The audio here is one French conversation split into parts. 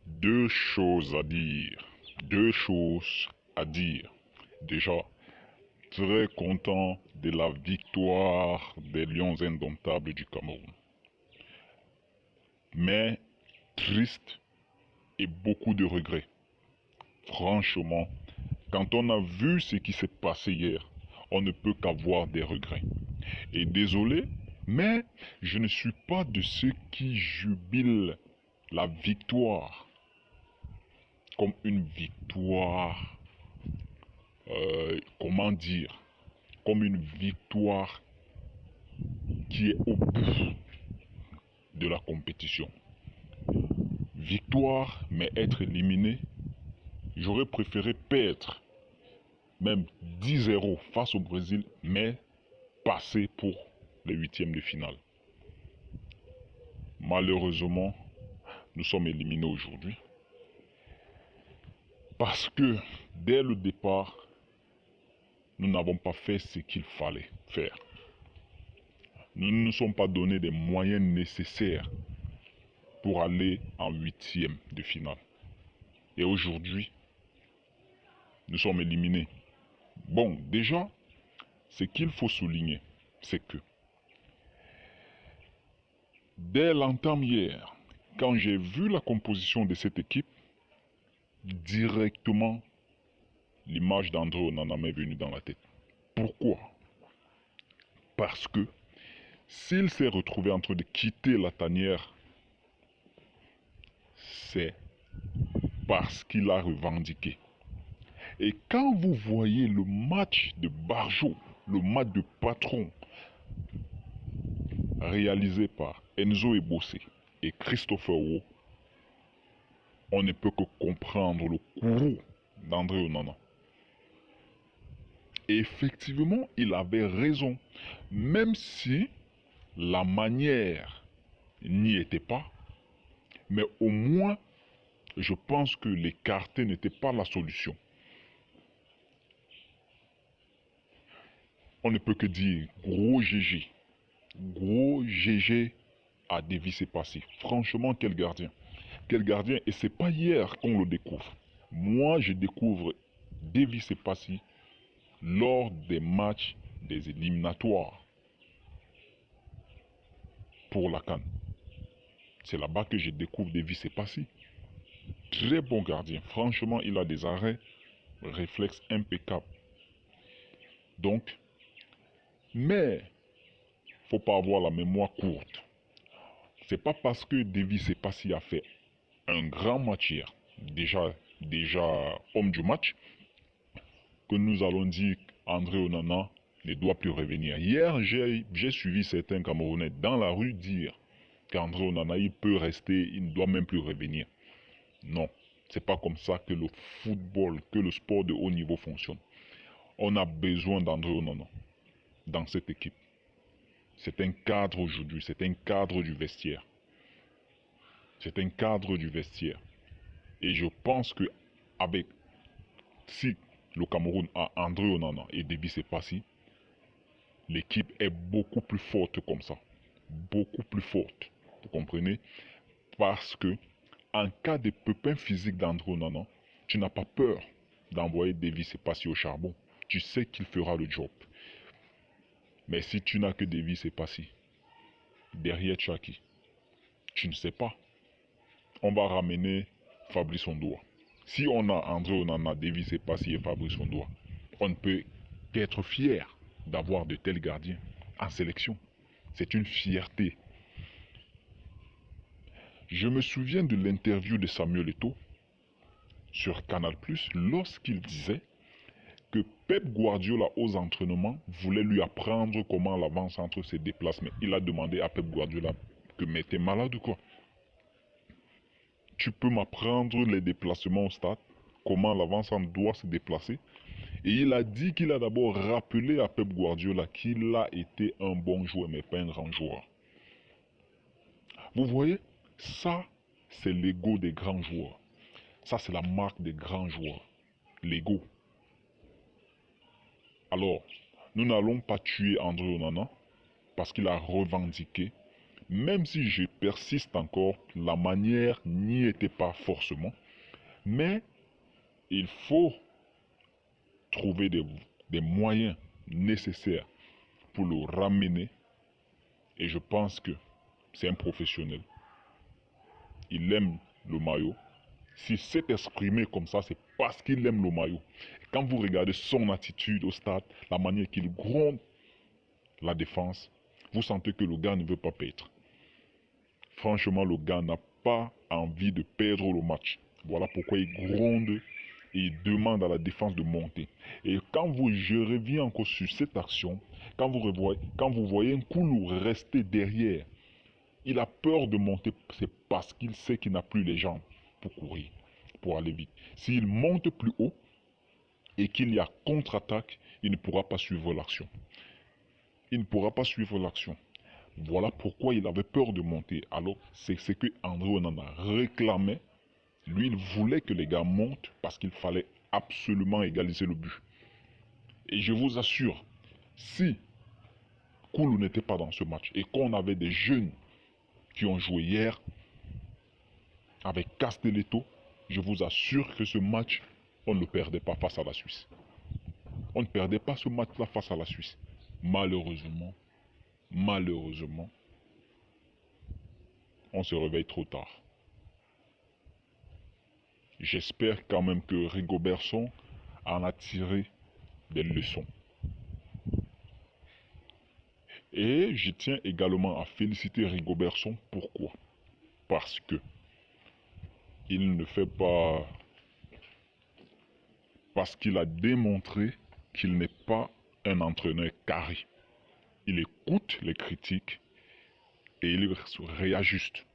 Deux choses à dire. Deux choses à dire. Déjà, très content de la victoire des Lions indomptables du Cameroun. Mais triste et beaucoup de regrets. Franchement, quand on a vu ce qui s'est passé hier, on ne peut qu'avoir des regrets. Et désolé, mais je ne suis pas de ceux qui jubilent la victoire comme une victoire, comment dire, comme une victoire qui est au bout de la compétition. Victoire, mais être éliminé, j'aurais préféré perdre même 10-0 face au Brésil, mais passer pour les huitièmes de finale. Malheureusement, nous sommes éliminés aujourd'hui. Parce que dès le départ, nous n'avons pas fait ce qu'il fallait faire. Nous ne nous sommes pas donné les moyens nécessaires pour aller en huitième de finale. Et aujourd'hui, nous sommes éliminés. Bon, déjà, ce qu'il faut souligner, c'est que dès l'entame hier, quand j'ai vu la composition de cette équipe, directement, l'image d'André Onana m'est venue dans la tête. Pourquoi? Parce que s'il s'est retrouvé en train de quitter la tanière, c'est parce qu'il a revendiqué. Et quand vous voyez le match de Barjo, le match de patron, réalisé par Enzo Ebossé et Christopher Wu, on ne peut que comprendre le courroux d'André Onana. Et effectivement, il avait raison, même si la manière n'y était pas, mais au moins, je pense que l'écarter n'était pas la solution. On ne peut que dire gros GG. Gros GG à Davis Passy. Franchement, quel gardien. Quel gardien. Et c'est pas hier qu'on le découvre. Moi, je découvre Davis Passy lors des matchs des éliminatoires pour la CAN. C'est là-bas que je découvre Davis Passy. Très bon gardien. Franchement, il a des arrêts, réflexes impeccables. Donc, mais faut pas avoir la mémoire courte. C'est pas parce que Davis Passy a fait un grand match hier, déjà homme du match, que nous allons dire qu'André Onana ne doit plus revenir. Hier, j'ai suivi certains Camerounais dans la rue dire qu'André Onana, il peut rester, il ne doit même plus revenir. Non, c'est pas comme ça que le football, que le sport de haut niveau fonctionne. On a besoin d'André Onana dans cette équipe. C'est un cadre aujourd'hui, c'est un cadre du vestiaire. C'est un cadre du vestiaire. Et je pense que avec si le Cameroun a André Onana et Davis Passy, l'équipe est beaucoup plus forte comme ça. Beaucoup plus forte. Vous comprenez? Parce que en cas de pépin physique d'André Onana, tu n'as pas peur d'envoyer Davis Passy au charbon. Tu sais qu'il fera le job. Mais si tu n'as que Davis Passy, derrière tu as qui? Tu ne sais pas. On va ramener Fabrice Ondoa. Si on a André Onana, Davis Passy et Fabrice Ondoa, on ne peut qu'être fier d'avoir de tels gardiens en sélection. C'est une fierté. Je me souviens de l'interview de Samuel Eto'o sur Canal+, lorsqu'il disait que Pep Guardiola aux entraînements voulait lui apprendre comment l'avant-centre se déplace. Mais il a demandé à Pep Guardiola que mais t'es malade ou quoi? Tu peux m'apprendre les déplacements au stade, comment l'avant-centre doit se déplacer? Et il a dit qu'il a d'abord rappelé à Pep Guardiola qu'il a été un bon joueur mais pas un grand joueur. Vous voyez, ça c'est l'ego des grands joueurs. Ça c'est la marque des grands joueurs. L'ego. Alors, nous n'allons pas tuer André Onana parce qu'il a revendiqué, même si je persiste encore, la manière n'y était pas forcément, mais il faut trouver des moyens nécessaires pour le ramener. Et je pense que c'est un professionnel. Il aime le maillot. S'il s'est exprimé comme ça, c'est parce qu'il aime le maillot. Et quand vous regardez son attitude au stade, la manière qu'il gronde la défense, vous sentez que le gars ne veut pas perdre. Franchement, le gars n'a pas envie de perdre le match. Voilà pourquoi il gronde et il demande à la défense de monter. Et je reviens encore sur cette action, quand vous voyez un Koulou rester derrière, il a peur de monter, c'est parce qu'il sait qu'il n'a plus les jambes pour courir, pour aller vite. S'il monte plus haut et qu'il y a contre-attaque, il ne pourra pas suivre l'action. Il ne pourra pas suivre l'action. Voilà pourquoi il avait peur de monter. Alors, c'est ce que André Onana réclamait. Lui, il voulait que les gars montent parce qu'il fallait absolument égaliser le but. Et je vous assure, si Koulou n'était pas dans ce match et qu'on avait des jeunes qui ont joué hier avec Castelletto, je vous assure que ce match, on ne le perdait pas face à la Suisse. On ne perdait pas ce match-là face à la Suisse. Malheureusement, on se réveille trop tard. J'espère quand même que Rigobertson en a tiré des leçons. Et je tiens également à féliciter Rigobertson. Pourquoi? Parce que il ne fait pas... Parce qu'il a démontré qu'il n'est pas un entraîneur carré. Il écoute les critiques et il réajuste.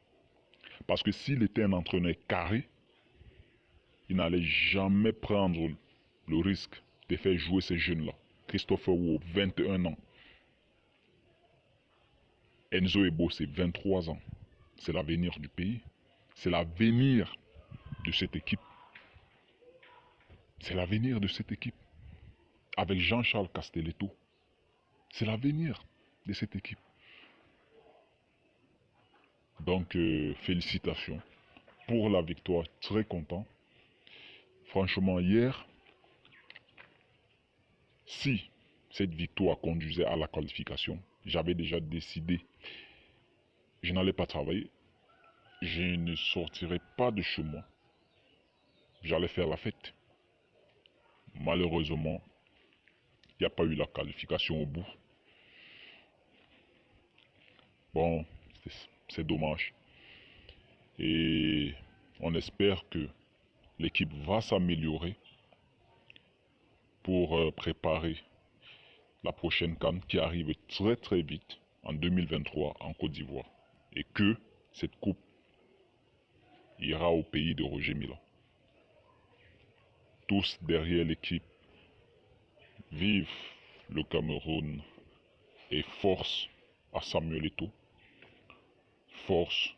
Parce que s'il était un entraîneur carré, il n'allait jamais prendre le risque de faire jouer ces jeunes-là. Christopher Wu, 21 ans. Enzo Ebo, c'est 23 ans. C'est l'avenir du pays. C'est l'avenir de cette équipe. C'est l'avenir de cette équipe. Avec Jean-Charles Castelletto. C'est l'avenir de cette équipe. Donc, félicitations pour la victoire. Très content. Franchement, hier, si cette victoire conduisait à la qualification, j'avais déjà décidé, je n'allais pas travailler, je ne sortirais pas de chez moi, j'allais faire la fête. Malheureusement, il n'y a pas eu la qualification au bout. Bon, c'est dommage. Et on espère que l'équipe va s'améliorer pour préparer la prochaine CAN qui arrive très très vite en 2023 en Côte d'Ivoire. Et que cette coupe ira au pays de Roger Mila. Tous derrière l'équipe. Vive le Cameroun et force à Samuel Eto'o. Force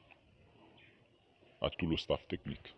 à tout le staff technique.